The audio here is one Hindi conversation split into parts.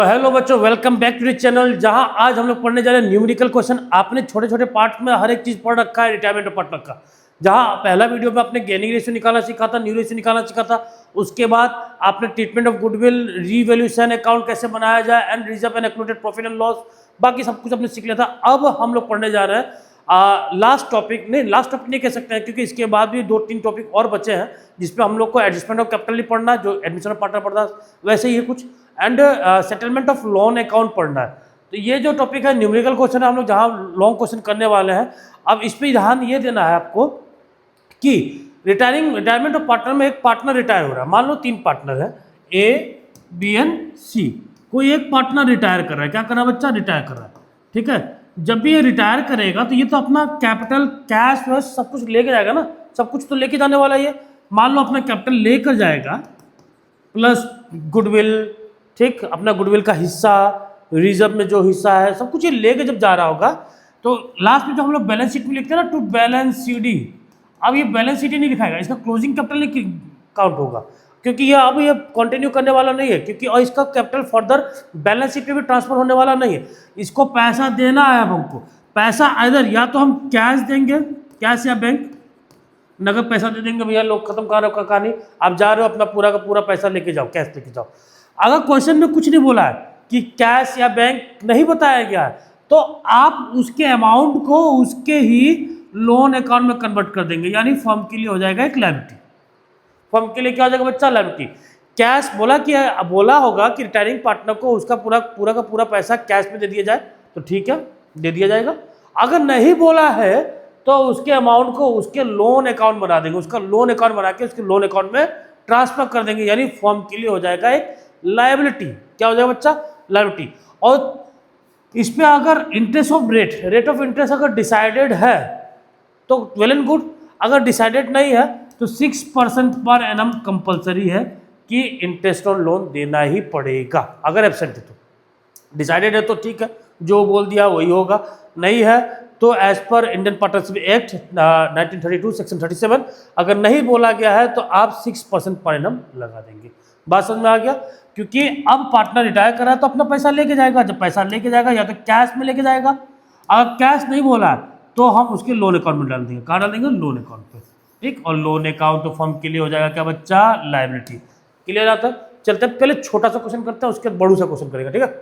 हेलो बच्चों, welcome back to the channel. जहां आज हम लोग पढ़ने जा रहे हैं न्यूमेरिकल क्वेश्चन। आपने छोटे छोटे पार्ट में हर एक चीज पढ़ रखा है रिटायरमेंट और पार्ट रखा। जहां पहला वीडियो में आपने गेनिंग रेशियो निकालना सीखा था, न्यू रेशियो निकालना सीखा था। उसके बाद आपने treatment of goodwill, revaluation account कैसे बनाया जाए and reserve and excluded profit and loss, बाकी सब कुछ आपने सीख लिया था। अब हम लोग पढ़ने जा रहे हैं लास्ट टॉपिक नहीं कह सकते हैं, क्योंकि इसके बाद भी 2-3 टॉपिक और बचे हैं जिसपे हम लोग को एडजस्टमेंट ऑफ कैपिटल ही पढ़ना है, जो एडमिशन ऑफ पार्टनर पढ़ना है, वैसे ही कुछ and settlement of loan account पढ़ना है। तो ये जो टॉपिक है न्यूमेरिकल क्वेश्चन है, हम लोग जहाँ लॉन्ग क्वेश्चन करने वाले हैं। अब इस पर ध्यान ये देना है आपको कि रिटायरमेंट ऑफ पार्टनर में एक पार्टनर रिटायर हो रहा है। मान लो 3 पार्टनर है, ए बी एंड सी। कोई एक पार्टनर रिटायर कर रहा है। क्या कर रहा है बच्चा? रिटायर कर रहा है। ठीक है, जब भी ये रिटायर करेगा तो ये तो अपना कैपिटल, कैश वैश सब कुछ लेके जाएगा ना, सब कुछ तो लेके जाने वाला है ये। मान लो अपना कैपिटल लेकर जाएगा प्लस गुडविल, ठीक, अपना गुडविल का हिस्सा, रिजर्व में जो हिस्सा है, सब कुछ ये लेके जब जा रहा होगा तो लास्ट में जो हम लोग बैलेंस शीट में लिखते हैं ना, टू बैलेंस सीडी। अब ये बैलेंस शीट ही नहीं दिखाएगा, इसका क्लोजिंग कैपिटल नहीं काउंट होगा, क्योंकि ये अब ये कंटिन्यू करने वाला नहीं है, क्योंकि और इसका कैपिटल फर्दर बैलेंस शीट में भी ट्रांसफर होने वाला नहीं है। इसको पैसा देना है अब हमको। पैसा इधर या तो हम कैश देंगे, कैश या बैंक, नगद पैसा दे देंगे, भैया लोग खत्म कर रहे हो कहानी, आप जा रहे हो अपना पूरा का पूरा पैसा लेके जाओ, कैश लेके जाओ। अगर क्वेश्चन में कुछ नहीं बोला है कि कैश या बैंक नहीं बताया गया है, तो आप उसके अमाउंट को उसके ही लोन अकाउंट में कन्वर्ट कर देंगे, यानी फर्म के लिए हो जाएगा एक लायबिलिटी। फर्म के लिए क्या हो जाएगा बच्चा? लायबिलिटी। कैश बोला होगा कि रिटायरिंग पार्टनर को उसका पूरा का पूरा पैसा कैश में दे दिया जाए, तो ठीक है, दे दिया जाएगा। अगर नहीं बोला है तो उसके अमाउंट को उसके लोन अकाउंट बना देंगे, उसका लोन अकाउंट बना के उसके लोन अकाउंट में ट्रांसफर कर देंगे, यानी फर्म के लिए हो जाएगा एक लायबिलिटी। क्या हो जाएगा बच्चा? लायबिलिटी। और इस पे अगर interest of rate of interest अगर डिसाइडेड है तो वेल एंड गुड। अगर डिसाइडेड नहीं है तो 6% पर एनम कंपलसरी है कि इंटरेस्ट ऑन लोन देना ही पड़ेगा। अगर एब्सेंट है तो, डिसाइडेड है तो ठीक है, जो बोल दिया वही होगा। नहीं है तो as per Indian partnership act 1932 section 37 अगर नहीं बोला गया है तो आप 6% पर एनम लगा देंगे। बात समझ में आ गया? क्योंकि अब पार्टनर रिटायर कर रहा है तो अपना पैसा लेके जाएगा। जब पैसा लेके जाएगा या तो कैश में लेके जाएगा, अगर कैश नहीं बोला तो हम उसके लोन अकाउंट में डाल देंगे। कहाँ डाल देंगे? लोन अकाउंट पे। ठीक, और लोन अकाउंट तो फर्म के लिए हो जाएगा क्या बच्चा? लायबिलिटी। क्लियर आता है? चलते हैं, पहले छोटा सा क्वेश्चन करते हैं, उसके बाद बड़ू सा क्वेश्चन करेगा। ठीक है,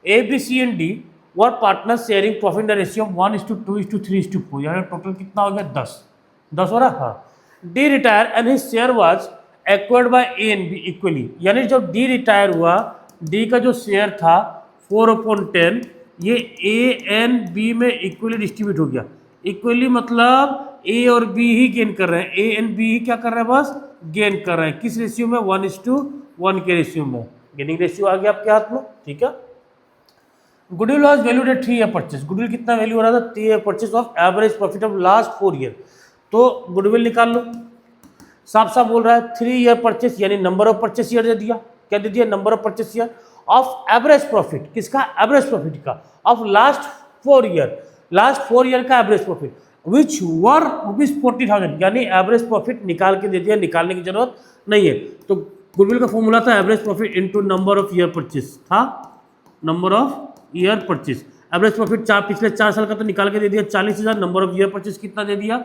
A B C and D were partner sharing profit in ratio 1:2:3:4, यानी टोटल कितना हो गया? 10 हो रहा। हाँ, D retire and his share was acquired by A and be equally, यानी जब डी रिटायर हुआ, डी का जो शेयर था 4/10 ये ए एंड बी में इक्वली डिस्ट्रीब्यूट हो गया। इक्वली मतलब ए और बी ही गेन कर रहे हैं, ए एंड बी ही क्या कर रहे हैं? बस गेन कर रहे हैं। किस रेशियो में? 1:1 के रेशियो में। गेनिंग रेशियो आ गया आपके हाथ में। ठीक है, goodwill was valued at 3 year purchase. Goodwill कितना वैल्यू हो रहा था? 3 year purchase of average profit of last 4 year. तो गुडविल निकाल लो। साफ साफ बोल रहा है 3 ईयर परचेस, यानी नंबर ऑफ परचेस ईयर दे दिया। क्या दे दिया? Number of purchase year of average profit. किसका? एवरेज प्रॉफिट का। Of last 4 year, last 4 year का एवरेज प्रॉफिट विच वर ₹40,000, यानी एवरेज प्रॉफिट निकाल के दे दिया, निकालने की जरूरत नहीं है। तो गुडविल का फॉर्मूला था average profit into number of year purchase था, number of year purchase. Average profit पिछले 4 साल का तो निकाल के दे दिया 40,000। नंबर ऑफ ईयर परचेस कितना दे दिया?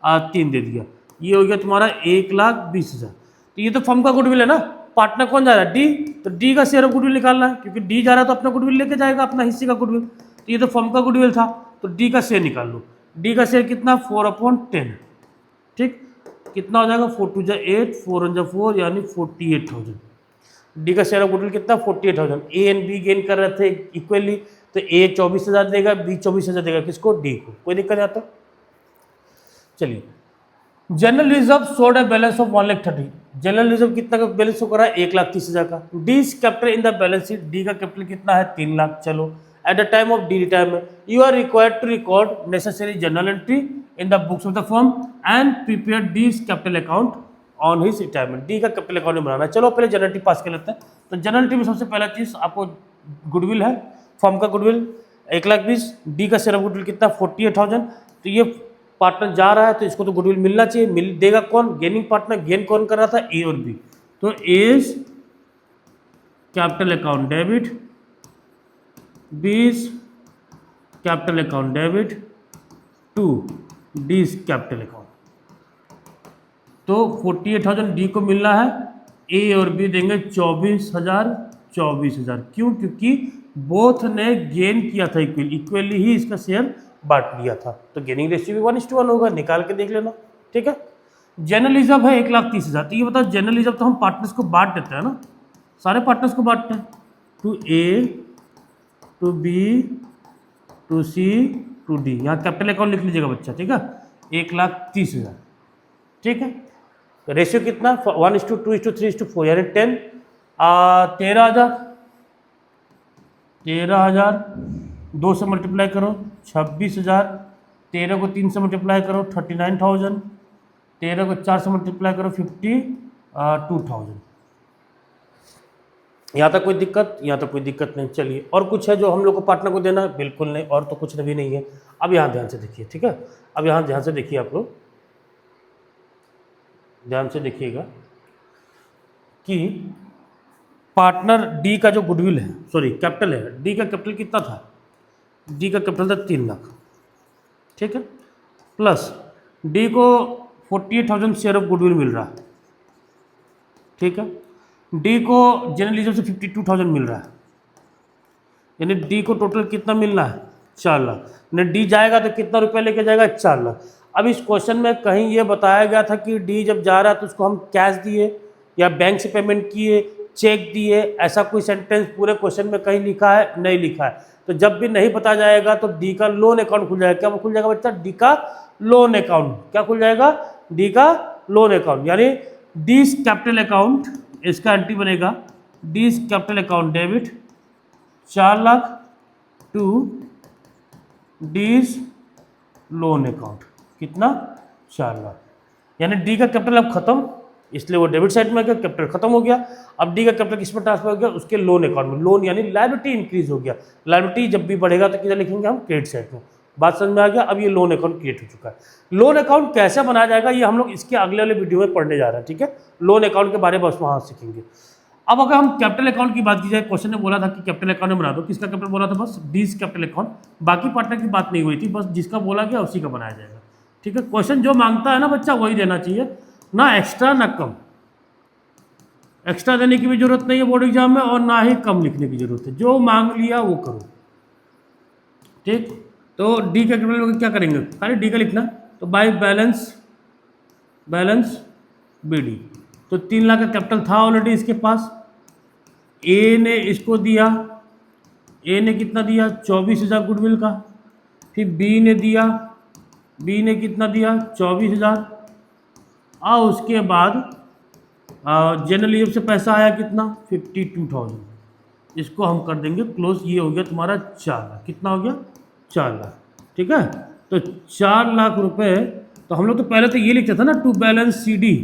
3 दे दिया। ये हो गया तुम्हारा 1,20,000। तो ये तो फर्म का गुडविल है ना। पार्टनर कौन जा रहा है? डी। तो डी का शेयर ऑफ गुडविल निकालना है, क्योंकि डी जा रहा है तो अपना गुडविल लेके जाएगा, अपना हिस्से का गुडविल। तो ये तो फर्म का गुडविल था, तो डी का शेयर निकाल लो। डी का शेयर कितना? 4/10। ठीक, कितना हो जाएगा? 4 2 8, 4 1 4, यानी 48,000। डी का शेयर ऑफ गुडविल कितना? 48,000। ए एंड बी गेन कर रहे थे इक्वली, तो ए 24,000 देगा, बी 24,000 देगा। किसको? डी को। कोई दिक्कत आता? चलिए, general reserve showed a balance of 1,30,000। General reserve कितना का बैलेंस शो कर रहा है? 1,30,000 का। D capital in the balance sheet, D का कैपिटल कितना है? 3 लाख। चलो, at the time of D retirement you are required to record necessary journal entry in the books of the firm and prepare D capital account on his retirement. D का कैपिटल अकाउंट बनाना है। चलो पहले जनरल एंट्री पास कर लेते हैं। तो जनरल एंट्री में सबसे पहला चीज आपको गुडविल है, फर्म का गुडविल 1,20,000। डी का शेयर ऑफ गुडविल कितना? 48,000। तो ये पार्टनर जा रहा है तो इसको तो गुडविल मिलना चाहिए। मिल देगा कौन? Gaining partner. गेन कौन कर रहा था? ए और बी। तो A's capital account debit B's capital account debit to D's capital account. तो 48,000 डी को मिलना है, ए और बी देंगे 24,000 24,000। क्यों? क्योंकि बोथ ने गेन किया था इक्वली ही इसका शेयर बांट लिया था, तो गेनिंग रेशियो भी 1:1 होगा, निकाल के देख लेना। ठीक है, जनरल रिजर्व है 1,30,000। तो ये बताओ जनरल रिजर्व तो हम पार्टनर्स को बांट देते हैं ना, सारे पार्टनर्स को बांटते हैं, to A to B to C to D. यहाँ कैपिटल अकाउंट लिख लीजिएगा बच्चा। ठीक है, 1,30,000। ठीक है, रेशियो कितना? 1:2:3:4 यानी 10। 13,000 2 से मल्टीप्लाई करो 26,000। 13 को 3 से मल्टीप्लाई करो 39,000। 13 को 4 से मल्टीप्लाई करो 52,000। यहाँ तक कोई दिक्कत? यहाँ तक कोई दिक्कत नहीं। चलिए, और कुछ है जो हम लोग को पार्टनर को देना है? बिल्कुल नहीं, और तो कुछ भी नहीं है। अब यहाँ ध्यान से देखिए। ठीक है, अब यहाँ ध्यान से देखिए, आप लोग ध्यान से देखिएगा कि पार्टनर डी का जो गुडविल है, सॉरी कैपिटल है, डी का कैपिटल कितना था? डी का कैपिटल था 3 लाख। ठीक है, प्लस डी को 48,000 शेयर ऑफ गुडविल मिल रहा है। ठीक है, डी को जनरल रिजर्व से 52,000 मिल रहा है, यानी डी को टोटल कितना मिलना है? 4 लाख। यानी डी जाएगा तो कितना रुपया लेके जाएगा? 4 लाख। अब इस क्वेश्चन में कहीं ये बताया गया था कि डी जब जा रहा है तो उसको हम कैश दिए या बैंक से पेमेंट किए, चेक दिए, ऐसा कोई सेंटेंस पूरे क्वेश्चन में कहीं लिखा है? नहीं लिखा है। तो जब भी नहीं बताया जाएगा तो डी का लोन अकाउंट खुल जाएगा। क्या खुल जाएगा बच्चा? डी का लोन अकाउंट। क्या खुल जाएगा? डी का लोन अकाउंट, यानी डीज कैपिटल अकाउंट, इसका एंट्री बनेगा D's capital account debit 4 lakh to D's loan account. कितना? 4 लाख। यानी डी का कैपिटल अब खत्म, इसलिए वो डेबिट साइड में गया, कैपिटल खत्म हो गया। अब डी का कैपिटल किस में ट्रांसफर हो गया? उसके लोन अकाउंट में। लोन यानी लायबिलिटी इंक्रीज हो गया। लायबिलिटी जब भी बढ़ेगा तो किधर लिखेंगे हम? क्रेडिट साइड में। बात समझ में आ गया? अब ये लोन अकाउंट क्रिएट हो चुका है। लोन अकाउंट कैसे बनाया जाएगा ये हम लोग इसके अगले वाले वीडियो में पढ़ने जा रहे हैं। ठीक है, लोन अकाउंट के बारे में बस वहाँ सीखेंगे। अब अगर हम कैपिटल अकाउंट की बात की जाए, क्वेश्चन ने बोला था कि कैपिटल अकाउंट में बना दो। किसका कैपिटल बोला था? बस डीज कैपिटल अकाउंट। बाकी पार्टनर की बात नहीं हुई थी, बस जिसका बोला गया उसी का बनाया जाएगा। ठीक है, क्वेश्चन जो मांगता है ना बच्चा वही देना चाहिए, ना एक्स्ट्रा ना कम। एक्स्ट्रा देने की भी जरूरत नहीं है बोर्ड एग्जाम में, और ना ही कम लिखने की जरूरत है। जो मांग लिया वो करो। ठीक, तो डी का कैपिटल क्या करेंगे? खाली डी का लिखना, तो बाय बैलेंस बी डी। तो 3 लाख का कैपिटल था ऑलरेडी इसके पास। ए ने इसको दिया, ए ने कितना दिया? 24,000 गुडविल का। फिर बी ने दिया, बी ने कितना दिया? 24,000। और उसके बाद जनरल रिजर्व से पैसा आया कितना? 52,000। इसको हम कर देंगे क्लोज। ये हो गया तुम्हारा 4 लाख। कितना हो गया? 4 लाख। ठीक है, तो 4 लाख रुपए। तो हम लोग तो पहले तो ये लिखते थे ना, टू बैलेंस सी डी।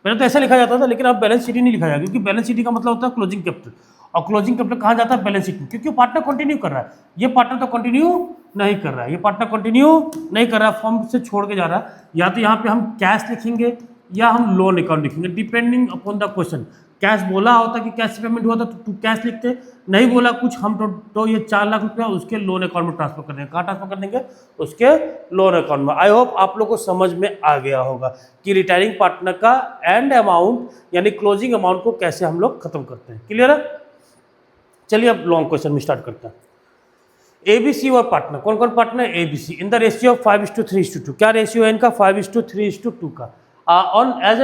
पहले तो ऐसा लिखा जाता था, लेकिन अब बैलेंस शीट नहीं लिखा जाएगा, क्योंकि बैलेंस शीट का मतलब होता है क्लोजिंग कैपिटल। और क्लोजिंग कैपिटल कहाँ जाता है? बैलेंस शीट में, क्योंकि पार्टनर कंटिन्यू कर रहा है। ये पार्टनर तो कंटिन्यू नहीं कर रहा है, ये पार्टनर कंटिन्यू नहीं कर रहा है, फॉर्म से छोड़ के जा रहा है। या तो यहाँ पे हम कैश लिखेंगे या हम लोन अकाउंट लिखेंगे, depending upon the question. Cash बोला होता कि कैश पेमेंट हुआ था तो कैश लिखते, नहीं बोला कुछ हम तो ये 4 लाख रुपया उसके लोन अकाउंट में ट्रांसफर कर देंगे। कहाँ ट्रांसफर कर देंगे? उसके लोन अकाउंट में। आई होप आप लोग को समझ में आ गया होगा कि रिटायरिंग पार्टनर का एंड अमाउंट यानी क्लोजिंग अमाउंट को कैसे हम लोग खत्म करते हैं। क्लियर है? चलिए अब लॉन्ग क्वेश्चन में स्टार्ट करते हैं। एबीसी और पार्टनर, कौन कौन partner? ABC in the ratio of 5:3:2। क्या रेशियो है इनका? 5:3:2 का। On as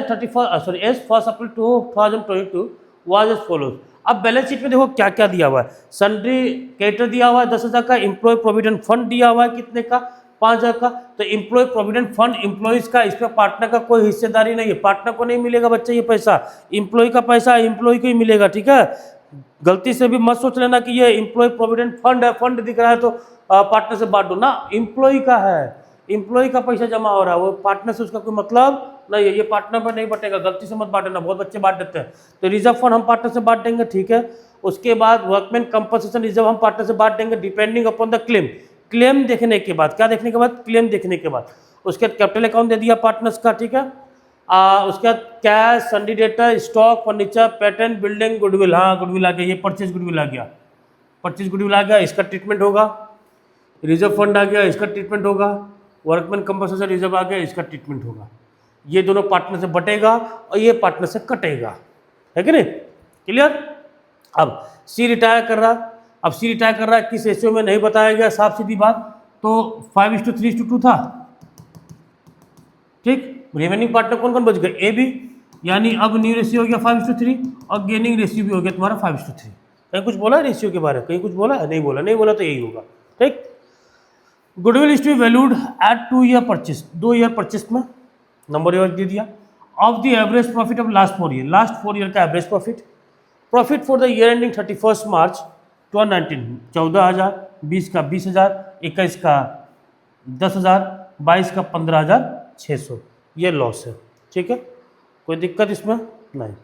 first April 2022 was as follows। अब बैलेंस शीट में देखो क्या क्या दिया हुआ है। सन्ड्री क्रेडिटर दिया हुआ है 10,000 का। एम्प्लॉय प्रोविडेंट फंड दिया हुआ है कितने का? 5,000 का। तो एम्प्लॉय प्रोविडेंट फंड एम्प्लॉयज का, इसमें पार्टनर का कोई हिस्सेदारी नहीं है। पार्टनर को नहीं मिलेगा बच्चा ये पैसा, एम्प्लॉय का पैसा एम्प्लॉय को ही मिलेगा। ठीक है, गलती से भी मत सोच लेना कि ये एम्प्लॉय प्रोविडेंट फंड है, फंड दिख रहा है तो पार्टनर से बांट दो ना। एम्प्लॉय का है, एम्प्लॉय का पैसा जमा हो रहा है, वो पार्टनर से उसका कोई मतलब नहीं है। ये पार्टनर पर नहीं बटेगा, गलती से मत बांटना, बहुत बच्चे बांट देते हैं। तो रिजर्व फंड हम पार्टनर से बांट देंगे। ठीक है, उसके बाद वर्कमैन कंपनसेशन रिजर्व हम पार्टनर से बांट देंगे depending upon the claim. Claim देखने के बाद, क्या देखने के बाद? क्लेम देखने के बाद। उसके बाद कैपिटल अकाउंट दे दिया पार्टनर्स का। ठीक है, उसके बाद cash, सन्डी debtor, stock, furniture, patent, building, goodwill. हाँ गुडविल आ गया, ये परचेज गुडविल आ गया। परचेज गुडविल आ गया, इसका ट्रीटमेंट होगा। रिजर्व फंड आ गया, इसका ट्रीटमेंट होगा। वर्कमैन कंपनसेशन रिजर्व आ गया, इसका ट्रीटमेंट होगा। ये दोनों पार्टनर से बटेगा और ये पार्टनर से कटेगा, है कि नहीं? क्लियर? अब सी रिटायर कर रहा, अब सी रिटायर कर रहा है, किस रेशियो में नहीं बताया गया, साफ सीधी बात। तो 5:3:2 था, ठीक। रिमेनिंग पार्टनर कौन कौन बच गए? ए बी, यानी अब न्यू रेशियो हो गया 5:3 और गेनिंग रेशियो भी हो गया तुम्हारा 5:3। कहीं कुछ बोला है रेशियो के बारे में? कहीं कुछ बोला है? नहीं बोला, नहीं बोला तो यही होगा, ठीक। Goodwill is to be valued at 2 year purchase, 2 year purchase में नंबर ईयर दे दिया। Of the average profit of last 4 year, last 4 year का average profit for the year ending 31 March 2019 14,000, 20 का 20,000, 21 का 10,000, 22 का 15,600, ये लॉस है, ठीक है। कोई दिक्कत इसमें नहीं।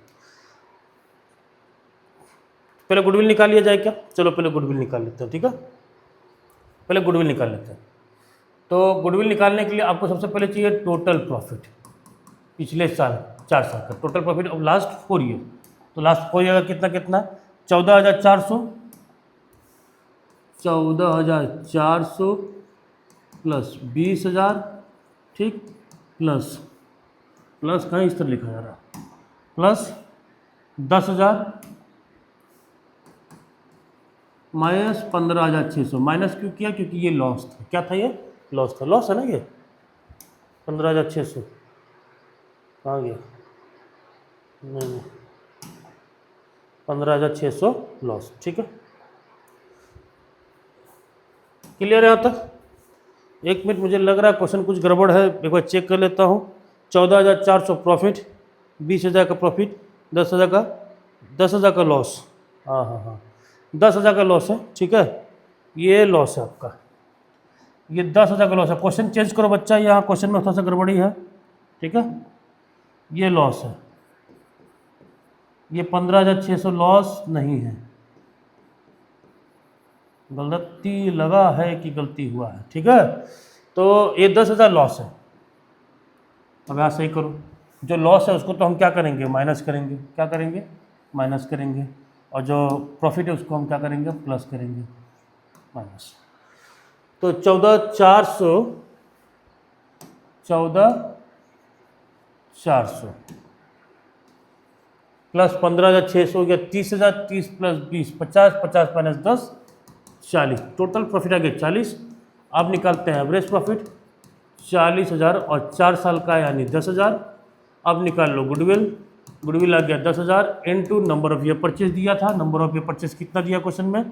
पहले गुडविल निकाल लिया जाए क्या? चलो पहले गुडविल निकाल लेते हैं, ठीक है। पहले गुडविल निकाल लेते हैं। तो गुडविल निकालने के लिए आपको सबसे पहले चाहिए टोटल प्रॉफिट पिछले साल 4 साल का, total profit of last 4 year. तो लास्ट 4 ईयर का कितना कितना? 14,400, 14,400 प्लस 20,000, ठीक, प्लस कहीं इस तरह लिखा जा रहा, प्लस 10,000 माइनस 15,600। माइनस क्यों किया? क्योंकि ये लॉस था। क्या था ये? लॉस था। लॉस है ना ये 15,600। कहाँ गया? नहीं, 15,600 लॉस, ठीक है। क्लियर है यहाँ तक? एक मिनट, मुझे लग रहा है क्वेश्चन कुछ गड़बड़ है, एक बार चेक कर लेता हूँ। 14,400 प्रॉफिट, 20,000 का प्रॉफिट, 10,000 का लॉस। हाँ 10,000 का लॉस है, ठीक है। ये लॉस है आपका, ये 10,000 का लॉस है। क्वेश्चन चेंज करो बच्चा, यहाँ क्वेश्चन में थोड़ा सा गड़बड़ी है, ठीक है। ये लॉस है, ये 15,600 लॉस नहीं है। गलती लगा है कि गलती हुआ है, ठीक है। तो ये 10,000 लॉस है। अब यहाँ सही करो, जो लॉस है उसको तो हम क्या करेंगे? माइनस करेंगे। क्या करेंगे? माइनस करेंगे। और जो प्रॉफिट है उसको हम क्या करेंगे? प्लस करेंगे, माइनस। तो 14,400 प्लस 15,600 हो गया 30,000, 30 प्लस 20 50, 50 माइनस 10 40, टोटल प्रॉफिट आ गया 40। अब निकालते हैं एवरेज प्रॉफिट 40,000 और 4 साल का यानी 10,000। अब निकाल लो गुडविल आ गया 10,000 into number of year purchase दिया था। नंबर ऑफ ईयर परचेज कितना दिया क्वेश्चन में?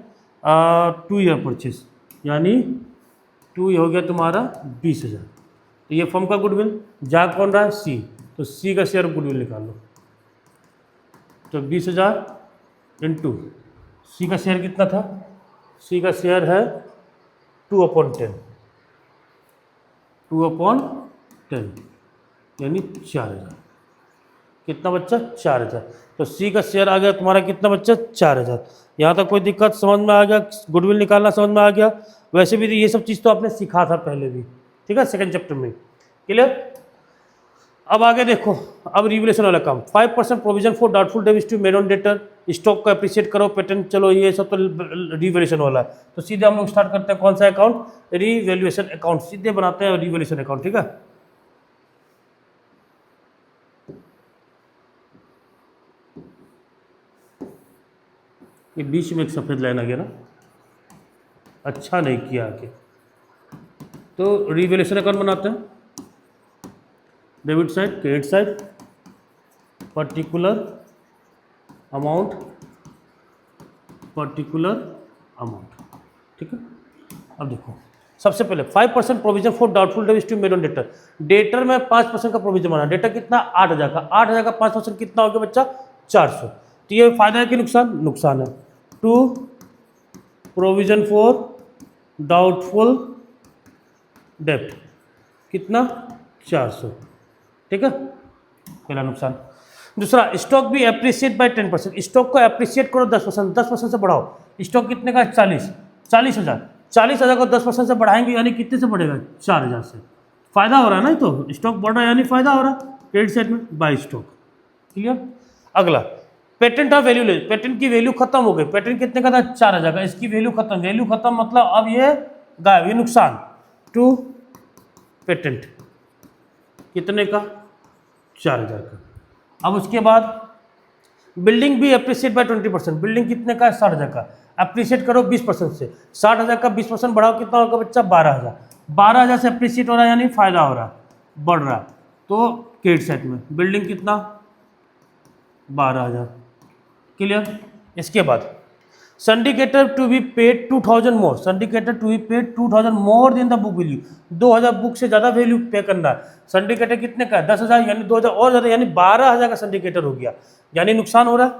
2 ईयर परचेज, यानी 2 हो गया तुम्हारा 20,000। तो ये फर्म का गुडविल जा कौन रहा है? सी। तो सी का शेयर गुडविल निकाल लो। तो 20,000 इंटू सी का शेयर कितना था? सी का शेयर है 2/10, 2/10 यानी 4,000। कितना बच्चा? 4,000। तो सी का शेयर आ गया तुम्हारा कितना बच्चा? 4,000। यहाँ तक कोई दिक्कत समझ में आ गया? गुडविल निकालना समझ में आ गया? वैसे भी ये सब चीज़ तो आपने सीखा था पहले भी, ठीक है, सेकंड चैप्टर में। क्लियर? अब आगे देखो, अब रिवैल्यूएशन वाला काम। 5% provision for doubtful debts to made on debtor, stock को अप्रिशिएट करो, पेटेंट, चलो ये सब तो रिवैल्यूएशन वाला है। तो सीधे हम लोग स्टार्ट करते हैं कौन सा अकाउंट? Revaluation account. सीधे बनाते हैं रिवैल्यूएशन अकाउंट, ठीक है। ये बीच में एक सफ़ेद लाइन आ गया ना, अच्छा नहीं किया आगे। तो रिवैल्यूएशन अकाउंट बनाते हैं। Debit side, credit side, particular amount, ठीक है। अब देखो सबसे पहले 5% provision for doubtful debts to made on debtor. Debtor में 5% का प्रोविजन बना। डेटर कितना? 8,000 का। 8,000 का 5% कितना हो गया बच्चा? 400। तो ये फायदा है कि नुकसान? नुकसान है। टू प्रोविजन फॉर डाउटफुल डेब्ट कितना? 400, ठीक है, पहला नुकसान। दूसरा, स्टॉक भी एप्रिशिएट बाय 10%। स्टॉक को एप्रिशिएट करो 10%, 10% से बढ़ाओ। स्टॉक कितने का? 40,000। 40,000 को 10% से बढ़ाएंगे यानी कितने से बढ़ेगा? 4,000 से। फायदा हो रहा है ना, तो स्टॉक बढ़ रहा है यानी फायदा हो रहा है क्रेडिट साइड में बाय स्टॉक। क्लियर? अगला, पेटेंट ऑफ वैल्यू ले, पेटेंट की वैल्यू खत्म हो गई, पेटेंट कितने का था 4000 का, इसकी वैल्यू खत्म मतलब अब ये गायब, ये नुकसान टू पेटेंट कितने का 4000 का। अब उसके बाद बिल्डिंग भी अप्रिशिएट बाय 20%, बिल्डिंग कितने का है 60,000 का, अप्रिशिएट करो 20% से, 60,000 का 20% बढ़ाओ कितना होगा बच्चा 12,000, 12,000 से अप्रिशिएट हो रहा है यानी फायदा हो रहा है, बढ़ रहा है, तो क्रेडिट साइड में बिल्डिंग कितना 12,000, क्लियर। इसके बाद syndicator to be paid 2,000 more, syndicator to be paid 2,000 more than the book value, 2,000 book से ज़्यादा वैल्यू पे करना है। सिंडिकेटर कितने का 10,000 यानी 2,000 और ज़्यादा यानी 12,000 का सिंडिकेटर हो गया, यानी नुकसान हो रहा है,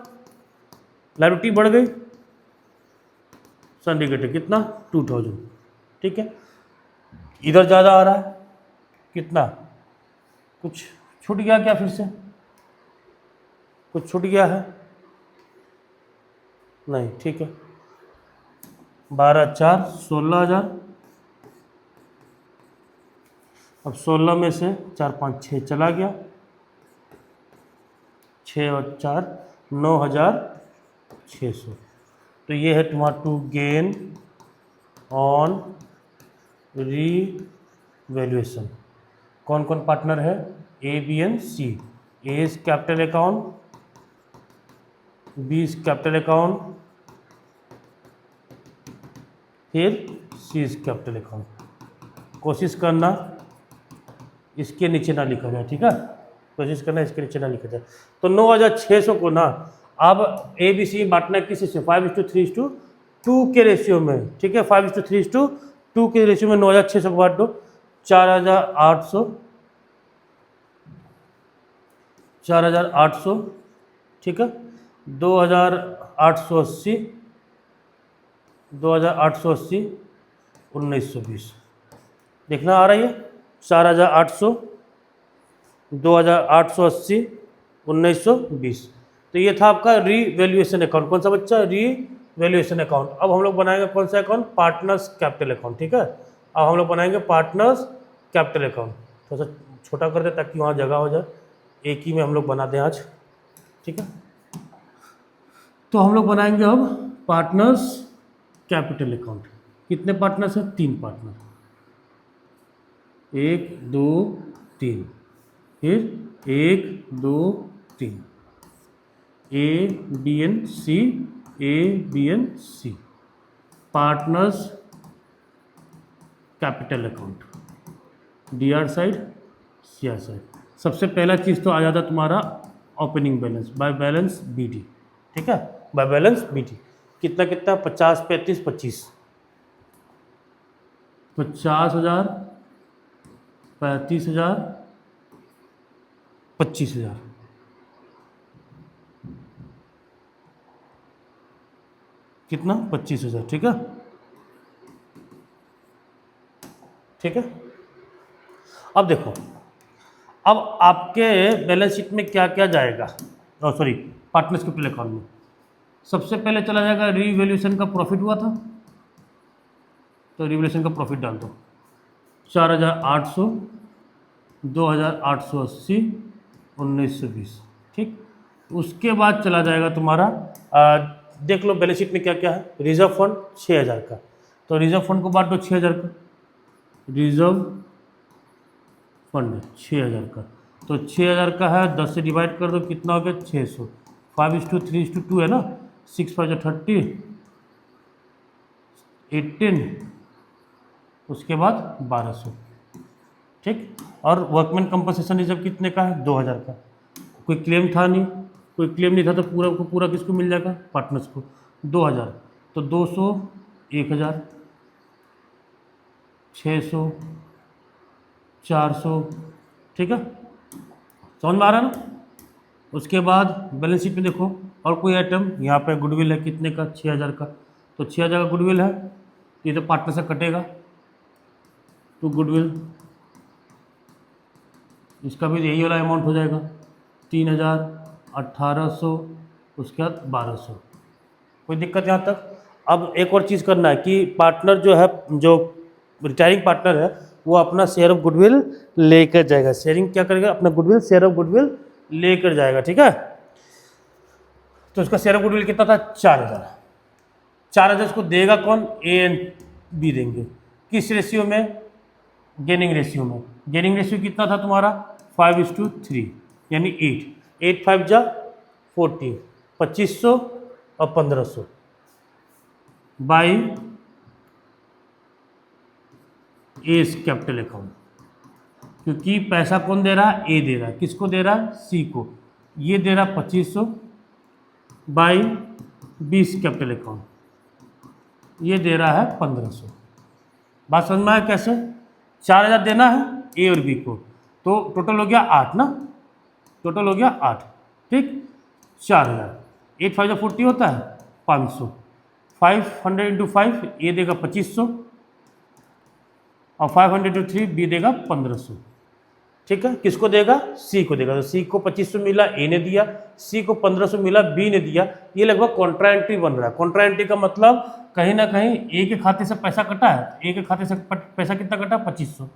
लायबिलिटी बढ़ गई, सिंडिकेटर कितना 2,000, ठीक है। इधर ज़्यादा आ रहा है कितना, कुछ छूट गया क्या, फिर से कुछ छूट गया है नहीं, ठीक है। 12 4 16,000, अब 16 में से 4 5 6 चला गया, 6 और 4 9,600, तो ये है तुम्हारा टू गेन ऑन रीवैल्यूएशन। कौन कौन पार्टनर है, A B and C, A's capital account, B's capital account, फिर सी इज कैपिटल अकाउंट। कोशिश करना इसके नीचे ना लिखा जाए, ठीक है, कोशिश करना इसके नीचे ना लिखा जाए। तो 9,600 को ना अब ए बी सी बांटना किसी से 5:3:2 के रेशियो में, ठीक है, 5:3:2 के रेशियो में 9,600 को बांट दो, 4,800, ठीक है, 2,880, 1920 देखना आ रही है, 4,800, 2,880, 1920। तो ये था आपका रीवैल्यूएशन अकाउंट, कौन सा बच्चा, रीवैल्यूएशन अकाउंट। अब हम लोग बनाएंगे कौन सा अकाउंट, पार्टनर्स कैपिटल अकाउंट, ठीक है। अब हम लोग बनाएंगे पार्टनर्स कैपिटल अकाउंट, थोड़ा सा छोटा कर दे ताकि वहाँ जगह हो जाए, एक ही में हम लोग बना दें आज, ठीक है। तो हम लोग बनाएंगे अब पार्टनर्स कैपिटल अकाउंट। कितने पार्टनर्स हैं, 3 पार्टनर, 1 2 3, फिर 1 2 3, A B and C, A B and C, partners capital account, D R side C R side. सबसे पहला चीज़ तो आ जाता तुम्हारा opening balance by balance B D, ठीक है, बाय बैलेंस बी डी। कितना कितना 50 35 25, 50,000, 35,000, 25,000, कितना 25,000, ठीक है, ठीक है। अब देखो, अब आपके बैलेंस शीट में क्या क्या जाएगा, सॉरी पार्टनर्स कैपिटल अकाउंट में सबसे पहले चला जाएगा रीवैल्यूएशन का प्रॉफिट हुआ था, तो रीवैल्यूएशन का प्रॉफिट डाल दो, 4,800, 2,880, 1920, ठीक। उसके बाद चला जाएगा तुम्हारा देख लो बैलेंस शीट में क्या क्या है, रिजर्व फंड 6,000 का, तो रिजर्व फंड को बांट दो 6,000 का, रिजर्व फंड 6,000 का, तो 6,000 का है, 10 से डिवाइड कर दो कितना हो गया 600, 5:3:2 है ना, 6 5 30, 18, उसके बाद 1,200, ठीक। और वर्कमैन कंपनसेशन रिजर्व कितने का है 2,000 का, कोई क्लेम था नहीं, कोई क्लेम नहीं था तो पूरा को पूरा किसको मिल जाएगा, पार्टनर्स को, 2,000, तो 200, 1,000, 600, 400, ठीक है, समझ में आ रहा है ना। उसके बाद बैलेंस शीट में देखो और कोई आइटम, यहाँ पे गुडविल है कितने का 6,000 का, तो 6,000 का गुडविल है, ये तो पार्टनर से कटेगा, तो गुडविल इसका भी यही वाला अमाउंट हो जाएगा 3,000, 1,800, उसके बाद 1,200, कोई दिक्कत यहाँ तक। अब एक और चीज़ करना है कि पार्टनर जो है, जो रिटायरिंग पार्टनर है, वो अपना शेयर ऑफ गुडविल लेकर जाएगा, शेयरिंग क्या करेगा, अपना गुडविल शेयर ऑफ गुडविल लेकर जाएगा, ठीक है। तो उसका शेयर ऑफ गुडविल कितना था 4000। 4000 उसको देगा कौन, ए एंड बी देंगे। किस रेशियो में, गेनिंग रेशियो में। गेनिंग रेशियो कितना था तुम्हारा 5:3 यानी 8। 8 5 जा 14, 2500 और 1500 बाई एस कैपिटल अकाउंट, क्योंकि पैसा कौन दे रहा है, ए दे रहा है। किसको दे रहा है, सी को। ये दे रहा 2500 बाई 20 कैपिटल अकाउंट, ये दे रहा है 1500। बात समझ में आया कैसे, 4000 देना है ए और बी को, तो टोटल हो गया 8 ना, टोटल हो गया 8। ठीक, 4000, 8 5 40 होता है 500, 500 इंटू 5 ए देगा 2500 और 500 इंटू 3 बी देगा 1500। ठीक है, किसको देगा, सी को देगा। तो सी को 2500 मिला, ए ने दिया, सी को 1500 मिला, बी ने दिया। ये लगभग कॉन्ट्रा एंट्री बन रहा है। कॉन्ट्रा एंट्री का मतलब कहीं ना कहीं ए के खाते से पैसा कटा है, ए के खाते से पैसा कितना कटा 2500,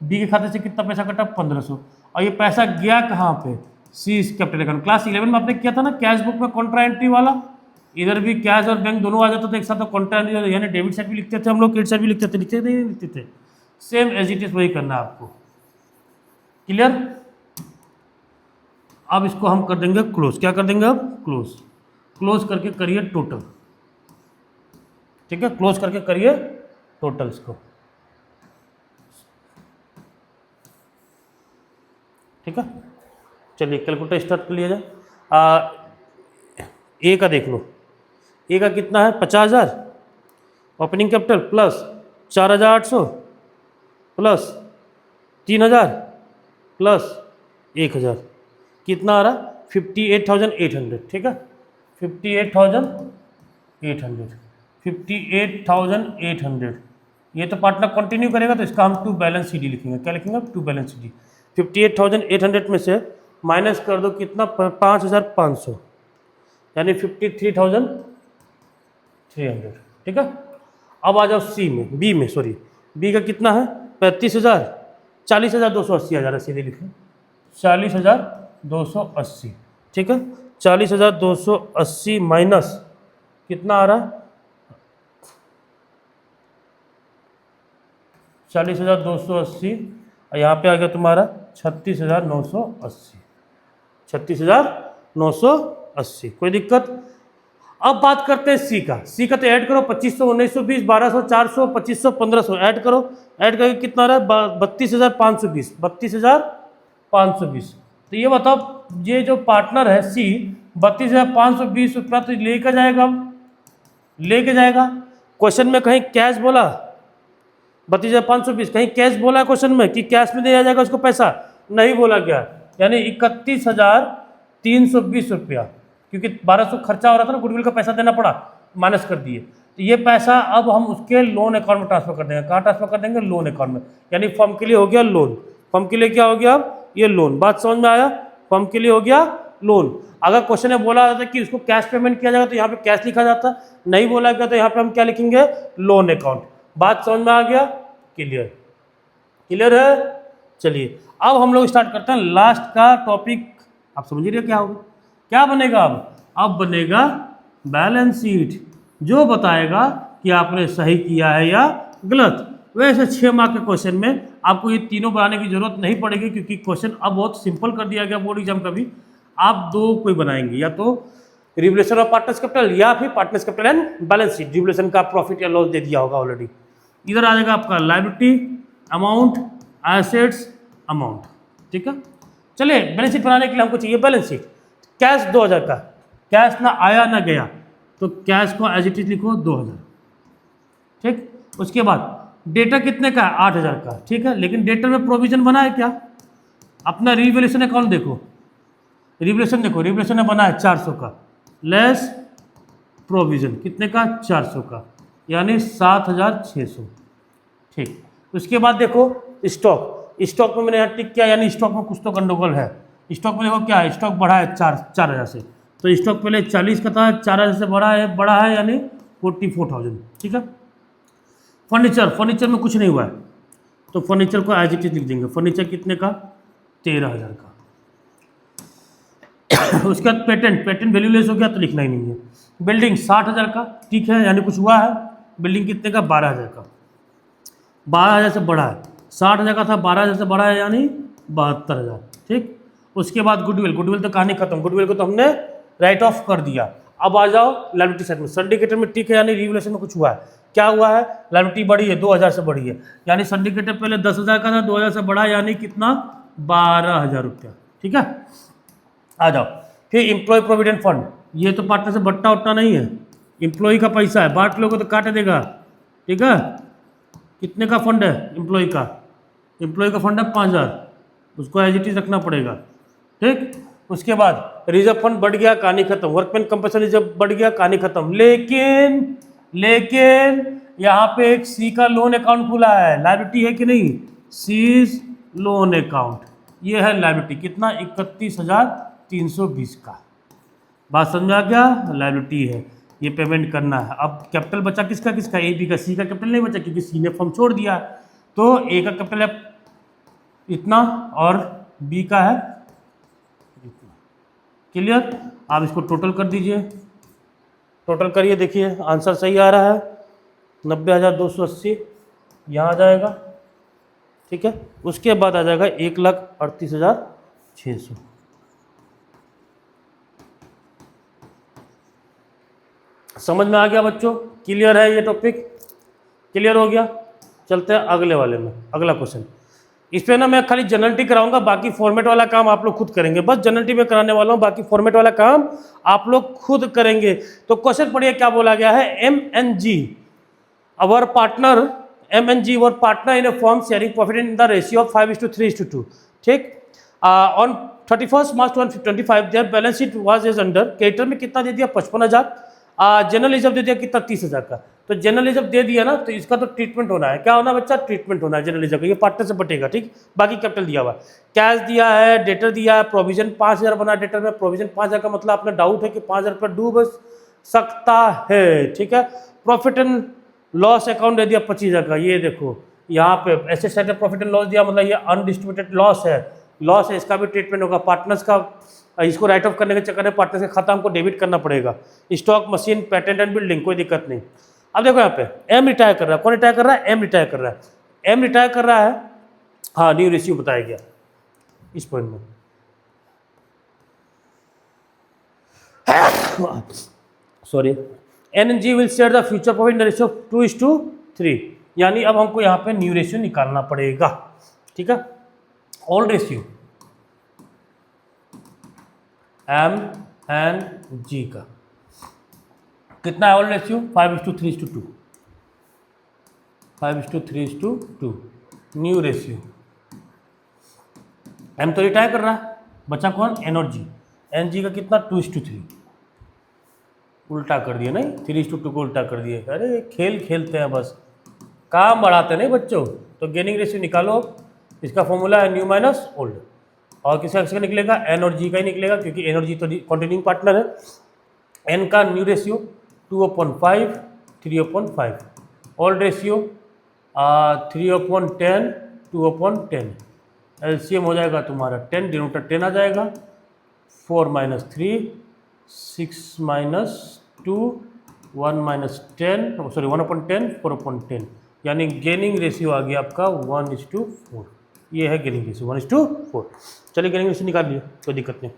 बी के खाते से कितना पैसा कटा 1500, और ये पैसा गया कहाँ पे, सी कैपिटल अकाउंट। क्लास 11 में आपने किया था ना कैश बुक में कॉन्ट्रा एंट्री वाला, इधर भी कैश और बैंक दोनों आ जाता था एक साथ, तो कॉन्ट्रा एंट्री यानी डेबिट साइड भी लिखते थे हम लोग, क्रेडिट साइड भी लिखते थे, लिखते थे। सेम एज इट इज वही करना है आपको। क्लियर। अब इसको हम कर देंगे क्लोज। क्या कर देंगे अब, क्लोज। क्लोज करके करिए टोटल। ठीक है, क्लोज करके करिए टोटल इसको। ठीक है, चलिए कैलकुलेटर स्टार्ट कर लिया जाए। ए का देख लो, ए का कितना है 50,000 opening capital plus 4,800 plus 3,000 plus 1,000, कितना आ रहा 58,800। ठीक है, 58,800। ये तो पार्टनर कंटिन्यू करेगा, तो इसका हम टू बैलेंस शीट लिखेंगे। क्या लिखेंगे, टू बैलेंस शीट। 58,800 में से माइनस कर दो कितना 5,500 यानी 53,300। ठीक है, अब आ जाओ सी में, बी में, सॉरी बी का कितना है 35,000, 40,280 सीधे लिखें 40,280। ठीक है, 40,280 माइनस कितना आ रहा है 40,280, और यहाँ पे आ गया तुम्हारा 36,980। 36,980, कोई दिक्कत। अब बात करते हैं सी का। सी का तो ऐड करो 2500, 1920, 1200, 400, 2500, 1500 ऐड करो। ऐड करके कितना रहा है 32,520। 32,520। तो ये बताओ, ये जो पार्टनर है सी 32,520 रुपया तो लेकर जाएगा, लेके जाएगा। क्वेश्चन में कहीं कैश बोला 32,520, कहीं कैश बोला क्वेश्चन में कि कैश में दिया जाएगा उसको पैसा, नहीं बोला गया। यानी 31,320 रुपया, क्योंकि 1200 खर्चा हो रहा था ना, गुडविल का पैसा देना पड़ा, माइनस कर दिए। तो ये पैसा अब हम उसके लोन अकाउंट में ट्रांसफर कर देंगे। कहाँ ट्रांसफर कर देंगे, लोन अकाउंट में। यानी फर्म के लिए हो गया लोन, फर्म के लिए क्या हो गया अब, ये लोन। बात समझ में आया, फर्म के लिए हो गया लोन। अगर क्वेश्चन में बोला जाता कि उसको कैश पेमेंट किया जाएगा तो यहाँ पे कैश लिखा जाता, नहीं बोला गया तो यहाँ पे हम क्या लिखेंगे, लोन अकाउंट। बात समझ में आ गया, क्लियर, क्लियर है। चलिए अब हम लोग स्टार्ट करते हैं लास्ट का टॉपिक। आप समझ रहे हो क्या होगा, क्या बनेगा अब बनेगा बैलेंस शीट, जो बताएगा कि आपने सही किया है या गलत। वैसे 6 मार्क के क्वेश्चन में आपको ये तीनों बनाने की जरूरत नहीं पड़ेगी, क्योंकि क्वेश्चन अब बहुत सिंपल कर दिया गया बोर्ड एग्जाम का भी। आप दो कोई बनाएंगे, या तो रिवोल्यूशन ऑफ पार्टनर्स कैपिटल या फिर partners capital and balance sheet. Revolution का प्रॉफिट या लॉस दे दिया होगा ऑलरेडी। इधर आ जाएगा आपका लायबिलिटी अमाउंट, एसेट्स अमाउंट। ठीक है, चलिए बैलेंस शीट बनाने के लिए हमको चाहिए बैलेंस शीट। कैश 2,000 का, कैश ना आया ना गया, तो कैश को एज इट इज लिखो 2,000। ठीक, उसके बाद डेटा कितने का है 8,000 का। ठीक है, लेकिन डेटा में प्रोविजन बना है क्या, अपना रिवोल्यूशन अकाउंट देखो, रिवोल्यूशन देखो, रिवोल्यूशन में बना है 400 का, लेस प्रोविजन कितने का 400 का, यानी 7,600। ठीक, उसके बाद देखो स्टॉक, स्टॉक में मैंने यहाँ टिक किया, यानी स्टॉक में कुछ तो गंडोगोल है। स्टॉक में देखो क्या है, स्टॉक बढ़ा है 4,000 से, तो स्टॉक पहले 40 का था, 4,000 से बढ़ा है यानी 44,000। ठीक है, फर्नीचर में कुछ नहीं हुआ है, तो फर्नीचर को एज इट इज लिख देंगे। फर्नीचर कितने का 13,000 का। उसके बाद पेटेंट वैल्यू लेस हो गया तो लिखना ही नहीं है। बिल्डिंग 60,000 का, ठीक है, यानी कुछ हुआ है। बिल्डिंग कितने का? 12,000 का, 12,000 से बढ़ा है। 60,000 का था, 12,000 से बढ़ा है यानी 72,000, ठीक। उसके बाद गुडविल तो कहानी खत्म, गुडविल को तो हमने राइट ऑफ कर दिया। अब आ जाओ लायबिलिटी साइड में। सिंडिकेटर में ठीक है, यानी रिवैल्यूएशन में कुछ हुआ है। क्या हुआ है? लायबिलिटी बढ़ी है, 2,000 से बढ़ी है, यानी सिंडिकेटर पहले 10,000 का था, 2,000 से बढ़ा, यानी कितना? 12,000 रुपया, ठीक है। आ जाओ फिर एम्प्लॉय प्रोविडेंट फंड, ये तो पार्टनर से बट्टा उट्टा नहीं है, एम्प्लॉय का पैसा है, बांट लोगे तो काट देगा, ठीक है। कितने का फंड है एम्प्लॉय का? एम्प्लॉय का फंड है 5,000, उसको एज इट इज रखना पड़ेगा, ठीक। उसके बाद रिजर्व फंड बढ़ गया, कहानी खत्म। वर्कमैन कंपल्सरी रिजर्व बढ़ गया, कहानी खत्म। लेकिन यहाँ पे एक सी का लोन अकाउंट खुला है, लायबिलिटी है कि नहीं? सीज लोन अकाउंट, ये है लायबिलिटी, कितना? 31,320 का। बात समझा क्या? लायबिलिटी है, ये पेमेंट करना है। अब कैपिटल बचा किसका किसका? ए बी का, सी का कैपिटल नहीं बचा क्योंकि सी ने फॉर्म छोड़ दिया। तो ए का कैपिटल है इतना और बी का है इतना। क्लियर? आप इसको टोटल कर दीजिए, टोटल करिए, देखिए आंसर सही आ रहा है, 90,280 यहाँ आ जाएगा, ठीक है। उसके बाद आ जाएगा 1,38,600। समझ में आ गया बच्चों? क्लियर है ये टॉपिक? क्लियर हो गया? चलते हैं अगले वाले में, अगला क्वेश्चन। इस पे ना मैं खाली जनरलिटी कराऊंगा, बाकी फॉर्मेट वाला काम आप लोग खुद करेंगे। बस जनरलिटी में कराने वाला हूँ, बाकी फॉर्मेट वाला काम आप लोग खुद करेंगे। तो क्वेश्चन पढ़िए क्या बोला गया है। MNG our partner, MNG our partner in a firm sharing profit in the ratio of 5:3:2, ठीक। On 31st March 2025 their balance sheet was as under। Creditor में कितना दे दिया? 55,000। जनरल रिजर्व दे दिया कितना? 30,000 का। तो जनरल रिजर्व दे दिया ना, तो इसका तो ट्रीटमेंट होना है। क्या होना बच्चा? ट्रीटमेंट होना है जनरल रिजर्व का, ये पार्टनर से बटेगा, ठीक। बाकी कैपिटल दिया हुआ, कैश दिया है, डेटर दिया है, प्रोविजन 5,000 बना डेटर में। प्रोविजन 5,000 का मतलब अपना डाउट है कि 5,000 रुपये डूब सकता है, ठीक है। प्रॉफिट एंड लॉस अकाउंट दे दिया 25,000 का। ये देखो यहाँ पे ऐसे सेट प्रॉफिट एंड लॉस दिया, मतलब ये अनडिस्ट्रीब्यूटेड लॉस है, इसका भी ट्रीटमेंट होगा। पार्टनर्स का इसको राइट ऑफ करने के चक्कर में पार्टनर्स का खाता हमको डेबिट करना पड़ेगा। Stock, machine, patent and building, कोई दिक्कत नहीं। अब देखो यहाँ पे एम रिटायर कर रहा है। कौन रिटायर कर रहा है? एम रिटायर कर रहा है। एम रिटायर कर रहा है, हाँ, न्यू रेशियो बताया गया इस पॉइंट में। Sorry, NNG will share the future profit in ratio 2:3, यानी अब हमको यहाँ पे न्यू रेशियो निकालना पड़ेगा, ठीक है। ओल्ड रेशियो MNG का कितना है? Old ratio 5:3:2, 5:3:2। New ratio, M तो रिटायर कर रहा है, बचा कौन? एन और जी। NG का कितना? 2:3, उल्टा कर दिया, नहीं 3:2 को उल्टा कर दिए। अरे खेल खेलते हैं बस, काम बढ़ाते नहीं बच्चों। तो गेनिंग रेशियो निकालो, इसका फॉर्मूला है न्यू माइनस ओल्ड, और किसका निकलेगा? एन और जी का ही निकलेगा, क्योंकि एन और जी तो कंटिन्यूइंग पार्टनर है। एन का new ratio 2/5, 3/5। Old ratio 3/10, 2/10। LCM हो जाएगा तुम्हारा 10, डिनोमिनेटर 10 आ जाएगा। 4 - 3, 6 - 2, 1 - 10, सॉरी 1/10, 4/10, यानी गेनिंग रेशियो आ गया आपका 1:4। ये है गेनिंग रेशियो 1:4। चलिए गेनिंग रेशियो निकाल लिया, कोई दिक्कत नहीं।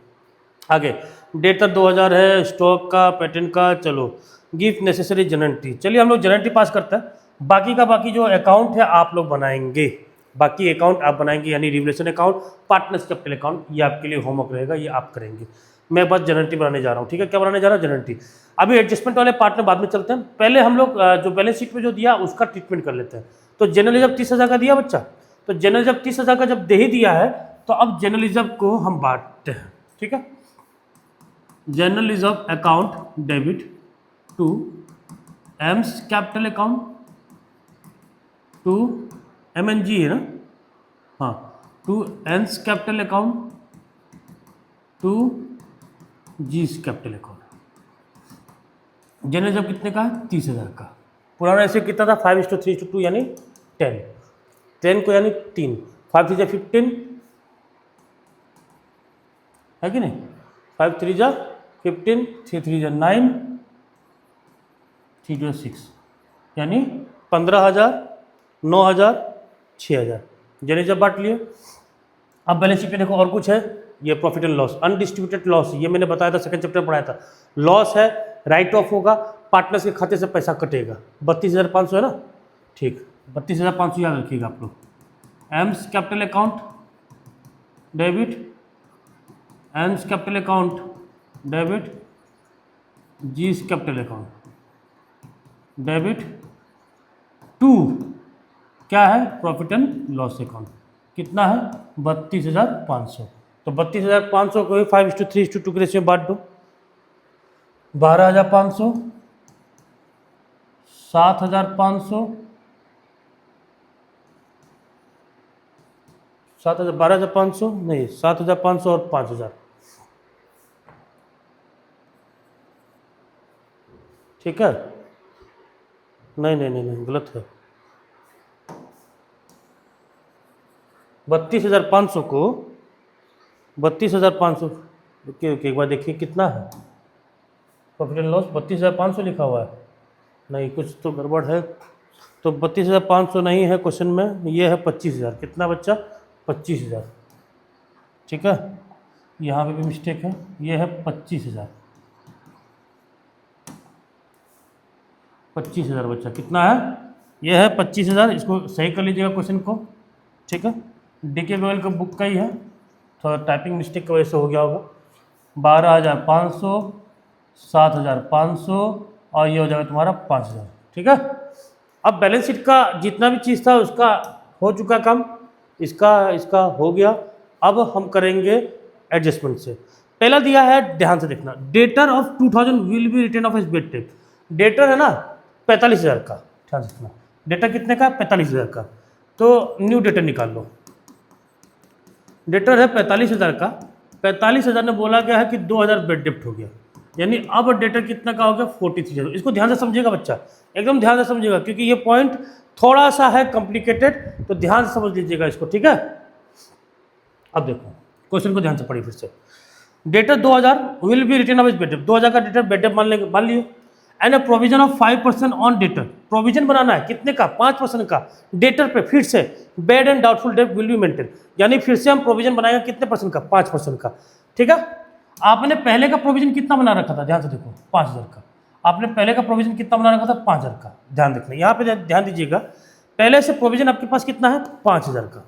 आगे डेटर 2,000 है, स्टॉक का, पेटेंट का। चलो गिव नेसेसरी जनरलिटी, चलिए हम लोग जनरलिटी पास करते हैं। बाकी का बाकी जो अकाउंट है आप लोग बनाएंगे, बाकी अकाउंट आप बनाएंगे, यानी revaluation account, partners capital account, ये आपके लिए होमवर्क रहेगा, ये आप करेंगे। मैं बस जनरलिटी बनाने जा रहा हूँ, ठीक है। क्या बनाने जा रहा हूँ? जनरलिटी। अभी एडजस्टमेंट वाले पार्ट में बाद में चलते हैं, पहले हम लोग जो बैलेंस शीट में जो दिया उसका ट्रीटमेंट कर लेते हैं। तो जनरल रिजर्व 30,000 का दिया बच्चा, तो जनरल रिजर्व 30,000 का जब दे ही दिया है, तो अब जनरल रिजर्व को हम बांटते हैं, ठीक है। General reserve account debit to M's capital account, to MNG है ना, हाँ, to N's capital account, to G's capital account. General reserve कितने का है? 30,000 का। पुराना ऐसे कितना था? 5:3:2, यानी 10 को यानी 3, 5 3 15 है कि नहीं? 5 3 जा 15, 3 3 जा 9, 3 0 6, यानी 15,000, 9,000, 6,000। यानी जब बांट लिए। अब बैलेंस शीट में देखो और कुछ है, ये profit and loss, undistributed loss, ये मैंने बताया था सेकंड चैप्टर पढ़ाया था। लॉस है, राइट ऑफ होगा, पार्टनर्स के खाते से पैसा कटेगा। 32,500 है ना, ठीक, 32,500 याद रखिएगा आप लोग। AIIMS capital account debit, M's capital account debit, जीस कैपिटल अकाउंट डेबिट टू क्या है, प्रॉफिट एंड लॉस अकाउंट। कितना है, 32,500। तो 32,500 को 5:3:2 के रेशियो में बांट दो। 12,500, 7,500, 12,500 नहीं, 7,500 और 5,000, ठीक है। नहीं नहीं नहीं नहीं, गलत है। 32,500 को 32,500 एक बार देखिए कितना है प्रॉफिट एंड लॉस। 32,500 लिखा हुआ है, नहीं कुछ तो गड़बड़ है। तो 32,500 नहीं है क्वेश्चन में, ये है 25,000। कितना बच्चा, 25,000, ठीक है। यहाँ पे भी मिस्टेक है, ये है 25,000। 25,000 बच्चा कितना है, ये है 25,000। इसको सही कर लीजिएगा क्वेश्चन को, ठीक है। DK गोयल का बुक का ही है, थोड़ा टाइपिंग मिस्टेक की वजह से हो गया होगा। 12,500, 7,500 और ये हो जाएगा तुम्हारा 5,000, ठीक है। अब बैलेंस शीट का जितना भी चीज़ था उसका हो चुका काम, इसका हो गया। अब हम करेंगे एडजस्टमेंट से। पहला दिया है, ध्यान से देखना, debtor of 2000 will be written off his bed date. Debtor है ना 45,000 का, ध्यान से देखना। डेटर कितने का, 45,000 का। तो न्यू डेटर निकाल लो। डेटर है 45,000 का, 45,000 ने बोला गया है कि 2,000 बेड डेप्ट हो गया, यानी अब डेटर कितना का हो गया, 43,000। इसको ध्यान से समझिएगा बच्चा, एकदम ध्यान से समझिएगा, क्योंकि ये पॉइंट थोड़ा सा है कॉम्प्लिकेटेड, तो ध्यान से समझ लीजिएगा इसको, ठीक है। अब देखो क्वेश्चन को ध्यान से पढ़िए फिर से। Debtor 2,000 will be written off his bad डेप्ट, 2,000 का डेटर बेड डेप्ट मान लिए। And a provision of 5% on debtor, provision बनाना है कितने का, 5% का डेटर पे। फिर से bad and doubtful debt will be maintain, यानी फिर से हम प्रोविजन बनाएंगे कितने परसेंट का, 5% का, ठीक है। आपने पहले का प्रोविजन कितना बना रखा था, ध्यान से देखो, 5,000 का। आपने पहले का प्रोविजन कितना बना रखा था, 5,000 का। ध्यान रखना, यहाँ पे ध्यान दीजिएगा, पहले से प्रोविजन आपके पास कितना है, 5,000 का,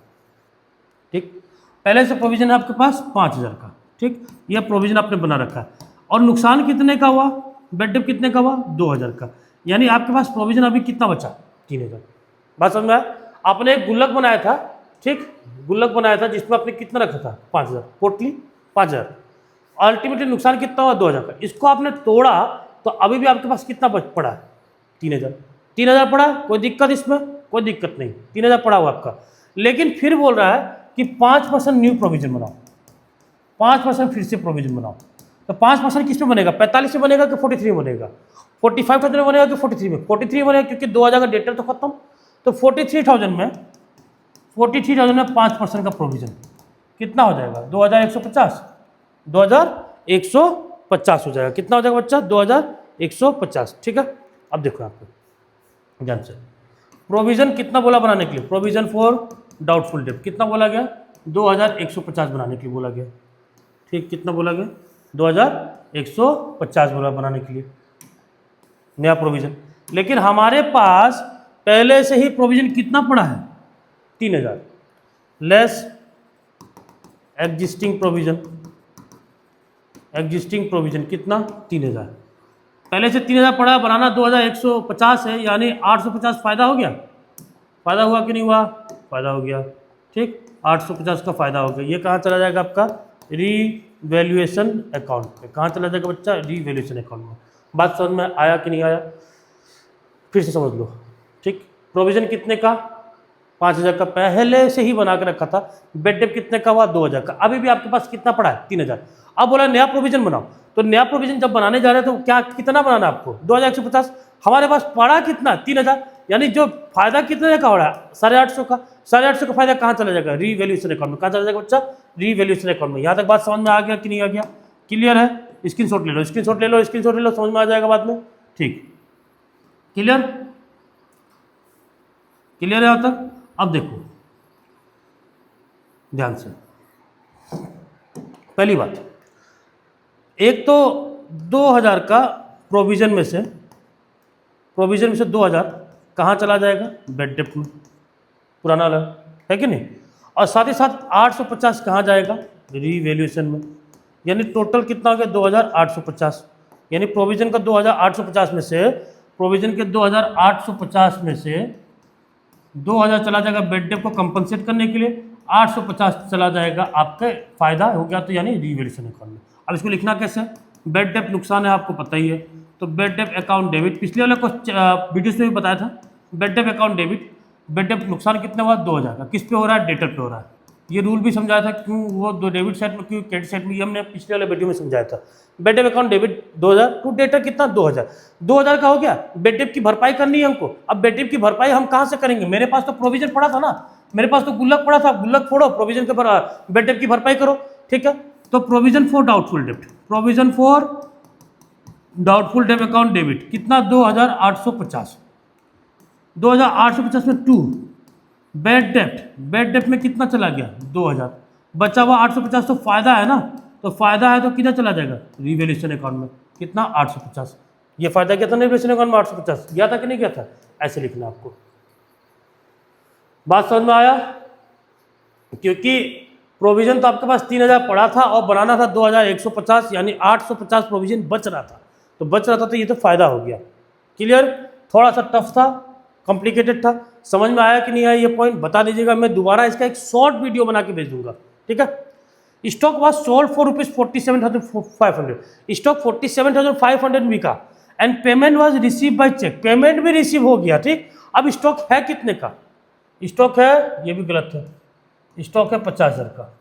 ठीक। पहले से प्रोविजन है आपके पास 5,000 का, ठीक। यह प्रोविजन आपने बना रखा है। और नुकसान कितने का हुआ, बेड डेप्ट कितने का हुआ, 2,000 का, यानी आपके पास प्रोविजन अभी कितना बचा, 3,000। बात समझ में आया। आपने एक गुल्लक बनाया था, ठीक, गुल्लक बनाया था जिसमें आपने कितना रखा था, 5,000, टोटली 5,000। अल्टीमेटली नुकसान कितना हुआ, 2,000 का। इसको आपने तोड़ा तो अभी भी आपके पास कितना बच पड़ा है, 3,000। 3,000 पड़ा, कोई दिक्कत इसमें, कोई दिक्कत नहीं, 3,000 पड़ा हुआ आपका। लेकिन फिर बोल रहा है कि 5% न्यू प्रोविजन बनाओ, 5% फिर से प्रोविजन बनाओ। तो 5% किस में बनेगा, 45 में बनेगा कि 43 में बनेगा, 45,000 में बनेगा कि 43 में, 43 में बनेगा, क्योंकि 2,000 का डेटर तो खत्म। तो 43,000 में 5% का प्रोविजन कितना हो जाएगा, 2,150, 2,150 हो जाएगा। कितना हो जाएगा बच्चा, 2,150, ठीक है। अब देखो आपको ध्यान से, प्रोविजन कितना बोला बनाने के लिए, प्रोविजन फॉर डाउटफुल डेट कितना बोला गया, 2,150 बनाने के लिए बोला गया, ठीक। कितना बोला गया, 2,150 बोला बनाने के लिए नया प्रोविजन। लेकिन हमारे पास पहले से ही प्रोविजन कितना पड़ा है, 3,000 less existing provision. Existing provision कितना, 3,000। पहले से 3,000 पड़ा, बनाना 2,150 है, यानी 850 फायदा हो गया। फायदा हुआ कि नहीं हुआ, फायदा हो गया, ठीक। 850 का फायदा हो गया। ये कहाँ चला जाएगा आपका, रीवैल्यूएशन अकाउंट में। कहाँ चला जाएगा बच्चा, रीवैल्यूएशन अकाउंट में। बात समझ में आया कि नहीं आया, फिर से समझ लो, ठीक। प्रोविजन कितने का, 5,000 का पहले से ही बना के रखा था। बेड डेप्ट कितने का हुआ, 2,000 का। अभी भी आपके पास कितना पड़ा है, 3,000। अब बोला नया प्रोविजन बनाओ, तो नया प्रोविजन जब बनाने जा रहे हैं तो क्या कितना बनाना आपको, 2,150। हमारे पास पड़ा कितना, 3,000, यानी जो फायदा कितने का हो रहा है, 850 का। 850 का फायदा कहाँ चला जाएगा, रीवैल्यूएशन अकाउंट में। कहाँ चला जाएगा बच्चा, रीवैल्यूएशन अकाउंट में। यहाँ तक बात समझ में आ गया कि नहीं आ गया, क्लियर है? स्क्रीनशॉट ले लो, स्क्रीनशॉट ले लो, स्क्रीनशॉट ले लो, समझ में आ जाएगा बाद में। ठीक, क्लियर? क्लियर है यहाँ तक? अब देखो ध्यान से, पहली बात, एक तो 2000 का प्रोविजन में से 2000 कहाँ चला जाएगा? बेड डेप्ट में, पुराना वाला, है कि नहीं? और साथ ही साथ 850 कहाँ जाएगा? रीवैल्यूएशन में। यानी टोटल कितना हो गया? 2850। यानी प्रोविजन का 2850 में से, प्रोविजन के 2850 में से 2000 चला जाएगा बेड डेप्ट को कंपनसेट करने के लिए, 850 चला जाएगा आपका फायदा हो गया, तो यानी रीवैल्यूएशन अकाउंट में। अब इसको लिखना कैसे? बेड डेप्ट नुकसान है आपको पता ही है, तो बेड डेप्ट अकाउंट डेबिट, पिछले वाले को वीडियोस में भी बताया था, बेड डेप्ट अकाउंट डेबिट, बेड डेप्ट नुकसान कितना हुआ? 2000 का। किस पे हो रहा है? डेटर पे हो रहा है। ये रूल भी समझाया था, क्यों वो दो डेबिट साइड में, क्यों क्रेडिट साइड में, ये हमने पिछले वाले वीडियो में समझाया था। बेड डेप्ट अकाउंट डेबिट 2000 टू डेटर कितना? 2000। 2000 का हो गया, बेड डेप्ट की भरपाई करनी है हमको। अब बेड डेप्ट की भरपाई हम कहाँ से करेंगे? मेरे पास तो प्रोविजन पड़ा था ना, मेरे पास तो गुल्लक पड़ा था, गुल्लक फोड़ो, प्रोविजन के बेड डेप्ट की भरपाई करो, ठीक है? तो प्रोविजन फॉर डाउटफुल डेप्ट, प्रोविजन फॉर डाउटफुल डेप्ट अकाउंट डेबिट कितना? 2850। 2850 में 2 बेड डेप्ट में कितना चला गया? 2000। बचा हुआ 850 तो फायदा है ना, तो फायदा है तो किधर चला जाएगा? रीवैल्यूएशन अकाउंट में। कितना? 850। ये फायदा क्या था रीवैल्यूएशन अकाउंट में? 850 गया था कि नहीं गया था? ऐसे लिखना आपको। बात समझ में आया? क्योंकि प्रोविजन तो आपके पास 3000 पड़ा था और बनाना था 2150, यानी 850 प्रोविजन बच रहा था, तो ये तो फायदा हो गया। क्लियर? थोड़ा सा टफ था, कॉम्प्लिकेटेड था, समझ में आया कि नहीं आया ये पॉइंट बता दीजिएगा। मैं दोबारा इसका एक शॉर्ट वीडियो बना के भेज दूंगा, ठीक है? Stock was sold for ₹47,500, stock 47,500 बिका and payment was received by cheque, payment भी रिसीव हो गया, ठीक? अब स्टॉक है कितने का? स्टॉक है, ये भी गलत है, स्टॉक है 50,000 का।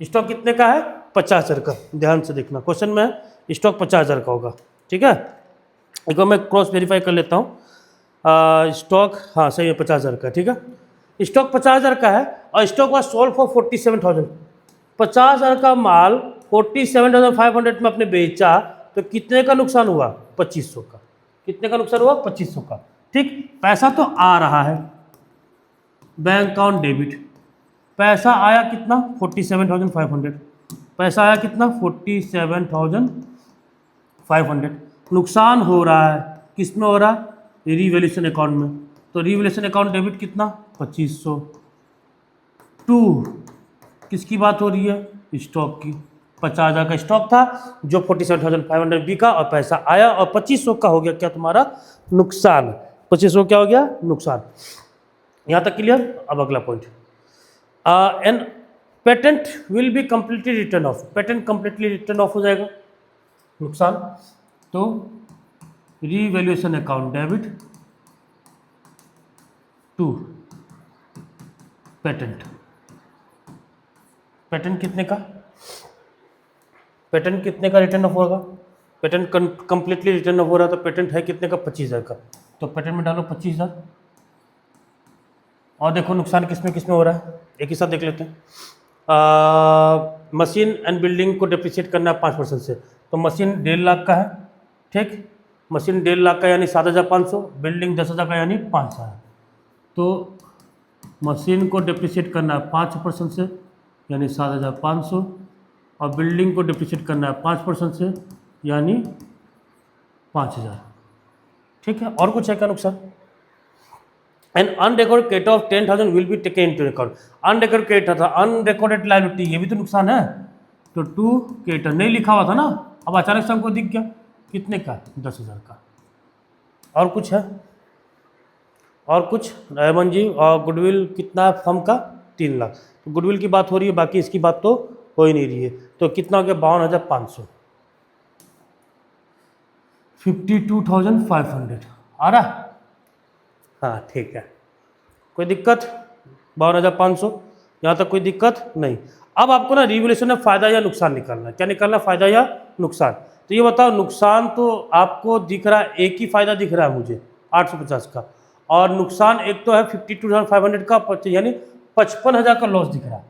स्टॉक कितने का है? 50,000 का। ध्यान से देखना, क्वेश्चन में स्टॉक 50,000 का होगा, ठीक है? एक बार मैं क्रॉस वेरीफाई कर लेता हूँ। स्टॉक, हाँ सही है, 50,000 का, ठीक है? स्टॉक 50,000 का है और स्टॉक वाज सोल्ड फॉर 47,000। 50,000 का माल 47,500 में आपने बेचा, तो कितने का नुकसान हुआ? 2500 का। कितने का नुकसान हुआ? 2500 का, ठीक? पैसा तो आ रहा है, बैंक अकाउंट डेबिट, पैसा आया कितना? 47,500। पैसा आया कितना? 47,500। नुकसान हो रहा है, किस में हो रहा है? रीवैल्यूएशन अकाउंट में। तो रीवैल्यूएशन अकाउंट डेबिट कितना? 2500। 2 किसकी बात हो रही है? स्टॉक की। 50,000 का स्टॉक था जो 47,500 बिका और पैसा आया, और 2500 का हो गया क्या तुम्हारा? नुकसान। 2500 क्या हो गया? नुकसान। यहाँ तक क्लियर? अब अगला point, an patent will be completely written off, patent completely written off हो जाएगा, नुकसान। तो revaluation account debit to patent. Patent कितने का? पेटेंट कितने का रिटर्न ऑफ होगा? पेटेंट कंप्लीटली रिटर्न ऑफ हो रहा है, तो पेटेंट है कितने का? 25,000 का। तो पेटेंट में डालो 25,000, और देखो नुकसान किस में हो रहा है, एक ही साथ देख लेते हैं। मशीन एंड बिल्डिंग को डिप्रिशिएट करना है 5% से, तो मशीन 1.5 लाख का है, ठीक? मशीन 1.5 लाख का यानी 7,500, बिल्डिंग 10,000 का यानी 5,000। तो मशीन को डिप्रिशिएट करना है 5% से यानी 7,500, और बिल्डिंग को डिप्रिशिएट करना है 5% से यानी 5,000, ठीक है? और कुछ है क्या नुकसान? An unrecorded credit of 10,000 will be taken into account. Unrecorded credit था, अनरिकॉर्डेड लायबिलिटी, ये भी तो नुकसान है। तो 2 क्रेडिटर नहीं लिखा हुआ था ना, अब अचानक से हमको दिख गया, कितने का? 10,000 का। और कुछ है? और कुछ रहमान जी? और गुडविल कितना है फर्म का? 3 लाख। तो गुडविल की बात हो रही है, बाकी इसकी बात तो हो ही नहीं रही है। तो कितना हो गया? 52,500, 52,500 आ रहा? हाँ ठीक है, कोई दिक्कत? 52,500, यहाँ तक कोई दिक्कत नहीं। अब आपको ना रिवैल्यूएशन में फ़ायदा या नुकसान निकालना है। क्या निकालना? फ़ायदा या नुकसान। तो ये बताओ, नुकसान तो आपको दिख रहा है, एक ही फ़ायदा दिख रहा है मुझे 850 का, और नुकसान एक तो है 52,500 का, यानी 55,000 का लॉस दिख रहा है।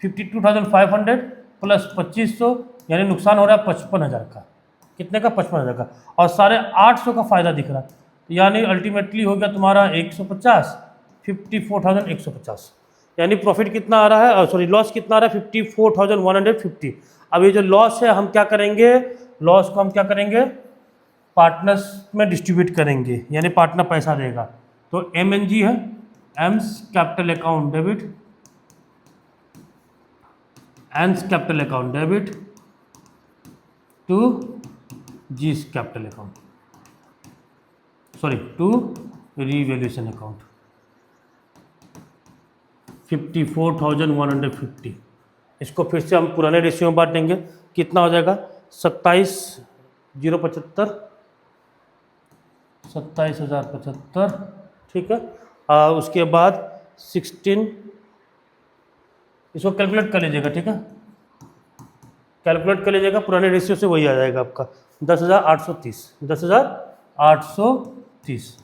52,500 प्लस 2500 यानी नुकसान हो रहा है 55,000 का। कितने का? 55,000 का। और 850 का फ़ायदा दिख रहा है, तो यानी अल्टीमेटली हो गया तुम्हारा 150, 54,150। यानी प्रॉफिट कितना आ रहा है, सॉरी लॉस कितना आ रहा है? 54,150। अब ये जो लॉस है हम क्या करेंगे? लॉस को हम क्या करेंगे? पार्टनर्स में डिस्ट्रीब्यूट करेंगे, यानी पार्टनर पैसा देगा। तो MNG है, M's capital account debit, M's capital account debit to G's capital account, sorry to revaluation account 54,150। इसको फिर से हम पुराने रेशियो में बांटेंगे, कितना हो जाएगा? 27,075, ठीक है। उसके बाद 16, इसको कैलकुलेट कर लीजिएगा, ठीक है, कैलकुलेट कर लीजिएगा, पुराने रेशियो से वही आ जाएगा आपका 10,830, 10,830।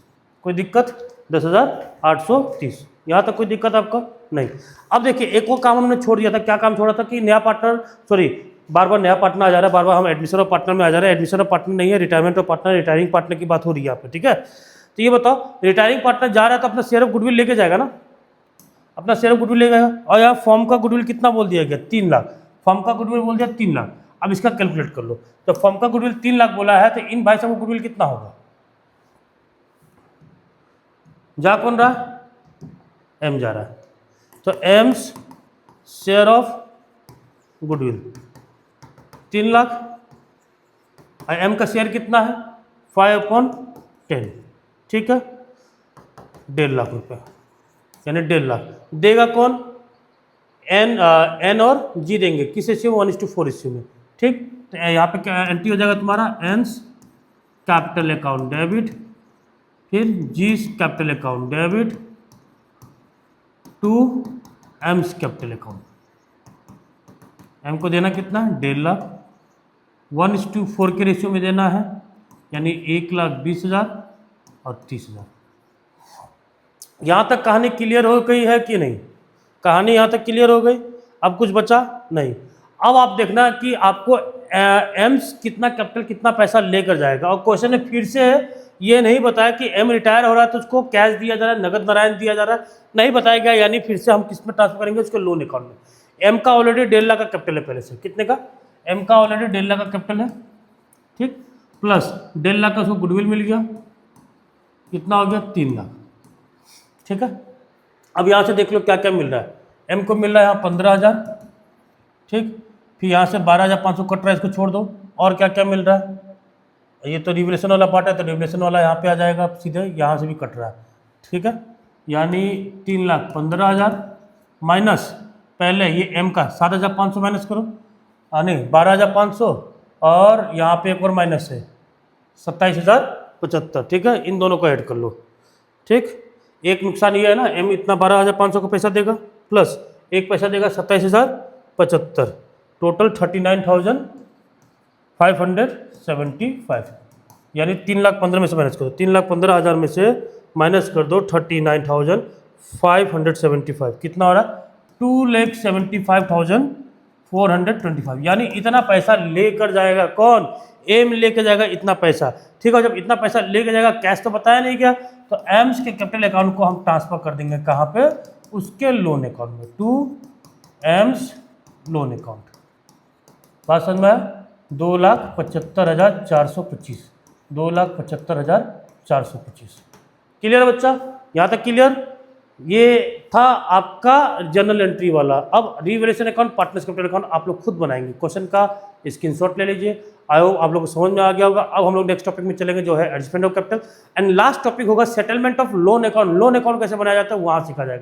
कोई दिक्कत? 10,830, यहाँ तक कोई दिक्कत आपको नहीं। अब देखिए एक और काम हमने छोड़ दिया था। क्या काम छोड़ा था? कि नया पार्टनर, सॉरी बार बार नया पार्टनर आ जा रहा है, बार बार हम एडमिशन ऑफ पार्टनर में आ जा रहे हैं। एडमिशन ऑफ पार्टनर नहीं है, retirement of partner, retiring partner की बात हो रही है यहाँ पे, ठीक है। तो ये बताओ, रिटायरिंग पार्टनर जा रहा है तो अपना शेयर ऑफ गुडविल लेके जाएगा ना, अपना शेयर ऑफ गुडविल लेगा। और यहाँ फॉर्म का गुडविल कितना बोल दिया गया? 3 लाख। फॉर्म का गुडविल बोल दिया 3 लाख। अब इसका कैलकुलेट कर लो। तो फॉर्म का गुडविल 3 लाख बोला है, तो इन भाई साहब का गुडविल कितना होगा? जा कौन रहा है? एम जा रहा है, तो AIIMS share of goodwill 3 lakh. और एम का शेयर कितना है? 5/10, ठीक है, 1.5 लाख रुपए, यानी 1.5 लाख देगा कौन? एन और जी देंगे। किस रेशियो में? 1:4 रेशियो में, ठीक। तो यहाँ पे क्या एंट्री हो जाएगा तुम्हारा? एन्स कैपिटल अकाउंट डेबिट, फिर G's capital account debit to M's capital account. M को देना कितना है? 1.5 लाख। 1:4 के रेशियो में देना है, यानी 1,20,000 और 30,000। यहाँ तक कहानी क्लियर हो गई है कि नहीं? कहानी यहाँ तक क्लियर हो गई? अब कुछ बचा नहीं। अब आप देखना कि आपको एम्स कितना कैपिटल, कितना पैसा लेकर जाएगा। और क्वेश्चन में फिर से ये नहीं बताया कि एम रिटायर हो रहा है तो उसको कैश दिया जा रहा है, नगद नारायण दिया जा रहा है, नहीं बताया गया। यानी फिर से हम किस में ट्रांसफर करेंगे? उसके लोन अकाउंट में। एम का ऑलरेडी 1.5 लाख का कैपिटल है पहले से। कितने का? एम का ऑलरेडी 1.5 लाख का कैपिटल है, ठीक, प्लस 1.5 लाख का उसको गुडविल मिल गया, कितना हो गया? 3 लाख, ठीक है। अब यहाँ से देख लो क्या क्या मिल रहा है। एम को मिल रहा है यहाँ 15,000, ठीक, फिर यहाँ से 12,500 कट रहा है, इसको छोड़ दो। और क्या क्या मिल रहा है? ये तो रिवलेशन वाला पार्ट है, तो रिवलेशन वाला यहाँ पे आ जाएगा, सीधे यहाँ से भी कट रहा है, ठीक है। यानी 3,15,000 माइनस पहले ये एम का 7,500 माइनस करो, नहीं 12,500, और यहाँ पे एक और माइनस है 27,075, ठीक है। इन दोनों को ऐड कर लो, ठीक। एक नुकसान ये है ना, एम इतना 12,500 का पैसा देगा, प्लस एक पैसा देगा 27,075, टोटल 39,575, यानी 3,15,000 में से माइनस करो, 3,15,000 में से माइनस कर दो 39,575, कितना हो रहा है? 2,75,425, यानी इतना पैसा लेकर जाएगा कौन? एम लेकर जाएगा इतना पैसा, ठीक है। जब इतना पैसा लेकर जाएगा, कैश तो बताया नहीं क्या, तो एम्स के कैपिटल अकाउंट को हम ट्रांसफर कर देंगे कहाँ पे? उसके लोन अकाउंट में, टू एम्स लोन अकाउंट। बात समझ में? 2,75,425, 2,75,425। क्लियर है बच्चा? यहाँ तक क्लियर? ये था आपका जनरल एंट्री वाला। अब revaluation account, partners capital account आप लोग खुद बनाएंगे। क्वेश्चन का स्क्रीनशॉट ले लीजिए। आई होप आप लोग को समझ में आ गया होगा। अब हम लोग नेक्स्ट टॉपिक में चलेंगे, जो है adjustment of capital, and last topic होगा settlement of loan account. Loan account कैसे बनाया जाता है वहाँ सीखा जाएगा।